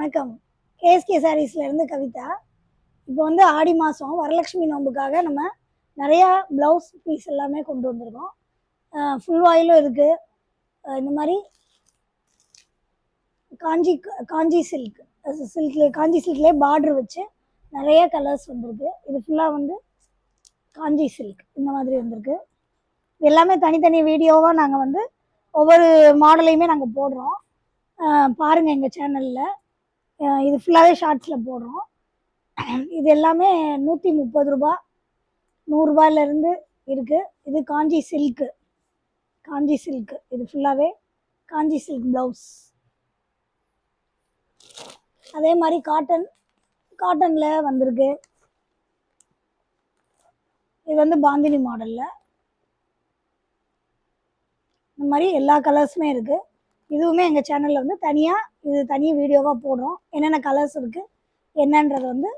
வணக்கம். கேஎஸ்கே சாரீஸ்லேருந்து கவிதா. இப்போ வந்து ஆடி மாதம் வரலட்சுமி நோம்புக்காக நம்ம நிறையா ப்ளவுஸ் பீஸ் எல்லாமே கொண்டு வந்திருக்கோம். ஃபுல் வாயிலும் இருக்குது. இந்த மாதிரி காஞ்சி சில்க்லேயே பார்டர் வச்சு நிறைய கலர்ஸ் வந்திருக்கு. இது ஃபுல்லாக வந்து காஞ்சி சில்க் இந்த மாதிரி வந்திருக்கு. இது எல்லாமே தனித்தனி வீடியோவாக நாங்கள் வந்து ஒவ்வொரு மாடலையுமே நாங்கள் போடுறோம். பாருங்கள் எங்கள் சேனலில். இது ஃபுல்லாகவே ஷார்ட்ஸில் போடுறோம். இது எல்லாமே 130 ரூபா, 100 ரூபாயிலேருந்து இருக்குது. இது காஞ்சி சில்க்கு. இது ஃபுல்லாகவே காஞ்சி சில்க் ப்ளவுஸ். அதே மாதிரி காட்டனில் வந்திருக்கு. இது வந்து பாந்தினி மாடலில். இந்த மாதிரி எல்லா கலர்ஸுமே இருக்குது. இதுவுமே எங்கள் சேனலில் வந்து தனி வீடியோவாக போடுறோம். என்னென்ன கலர்ஸ் இருக்குது என்னன்றதை வந்து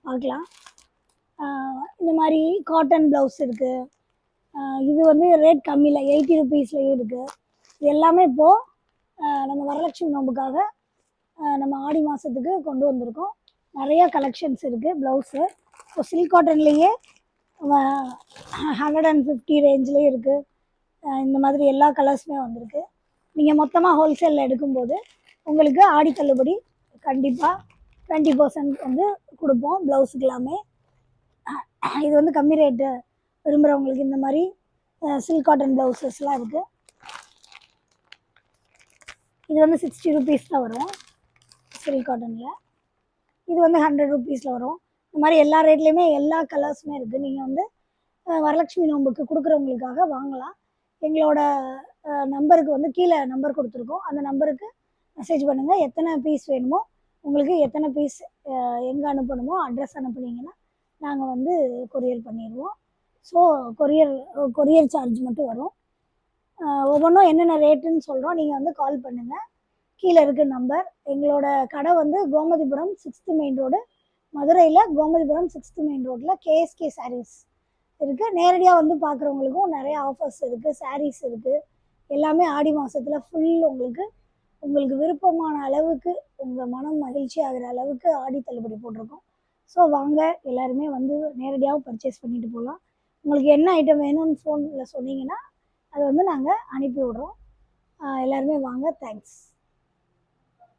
பார்க்கலாம். இந்த மாதிரி காட்டன் ப்ளவுஸ் இருக்குது. இது வந்து ரேட் கம்மியில் 80 ருபீஸ்லேயும் இருக்குது. இது எல்லாமே இப்போது நம்ம வரலட்சுமி நோம்புக்காக நம்ம ஆடி மாதத்துக்கு கொண்டு வந்திருக்கோம். நிறையா கலெக்ஷன்ஸ் இருக்குது ப்ளவுஸு. இப்போ சில்க் காட்டன்லேயே 150 ரேஞ்சிலே இருக்குது. இந்த மாதிரி எல்லா கலர்ஸுமே வந்திருக்கு. நீங்கள் மொத்தமாக ஹோல்சேலில் எடுக்கும்போது உங்களுக்கு ஆடி தள்ளுபடி கண்டிப்பாக 20% வந்து கொடுப்போம் ப்ளவுஸுக்கு எல்லாமே. இது வந்து கம்மி ரேட்டு விரும்புகிறவங்களுக்கு இந்த மாதிரி சில்க் காட்டன் ப்ளவுசஸ்லாம் இருக்குது. இது வந்து 60 ருபீஸ் தான் வரும் சில்க் காட்டனில். இது வந்து 100 ருபீஸில் வரும். இந்த மாதிரி எல்லா ரேட்லேயுமே எல்லா கலர்ஸுமே இருக்குது. நீங்கள் வந்து வரலட்சுமி நோம்புக்கு கொடுக்குறவங்களுக்காக வாங்கலாம். எங்களோட நம்பருக்கு வந்து கீழே நம்பர் கொடுத்துருக்கோம். அந்த நம்பருக்கு மெசேஜ் பண்ணுங்கள். எத்தனை பீஸ் வேணுமோ உங்களுக்கு, எத்தனை பீஸ் எங்கே அனுப்பணுமோ அட்ரஸ் அனுப்புனீங்கன்னா நாங்கள் வந்து கொரியர் பண்ணிடுவோம். ஸோ கொரியர் சார்ஜ் மட்டும் வரும். ஒவ்வொன்றும் என்னென்ன ரேட்டுன்னு சொல்கிறோம். நீங்கள் வந்து கால் பண்ணுங்கள். கீழே இருக்க நம்பர். எங்களோட கடை வந்து கோமதிபுரம் 6th மெயின் ரோடு, மதுரையில் கோமதிபுரம் 6th மெயின் ரோட்டில் கேஎஸ்கே சாரீஸ் இருக்குது. நேரடியாக வந்து பார்க்குறவங்களுக்கும் நிறைய ஆஃபர்ஸ் இருக்குது, சாரீஸ் இருக்குது. எல்லாமே ஆடி மாதத்தில் ஃபுல் உங்களுக்கு விருப்பமான அளவுக்கு உங்கள் மனம் மகிழ்ச்சி ஆகிற அளவுக்கு ஆடி தள்ளுபடி போட்டிருக்கோம். ஸோ வாங்க, எல்லாருமே வந்து நேரடியாகவும் பர்ச்சேஸ் பண்ணிட்டு போகலாம். உங்களுக்கு என்ன ஐட்டம் வேணும்னு ஃபோனில் சொன்னீங்கன்னா அதை வந்து நாங்கள் அனுப்பி விட்றோம். எல்லாருமே வாங்க. தேங்க்ஸ்.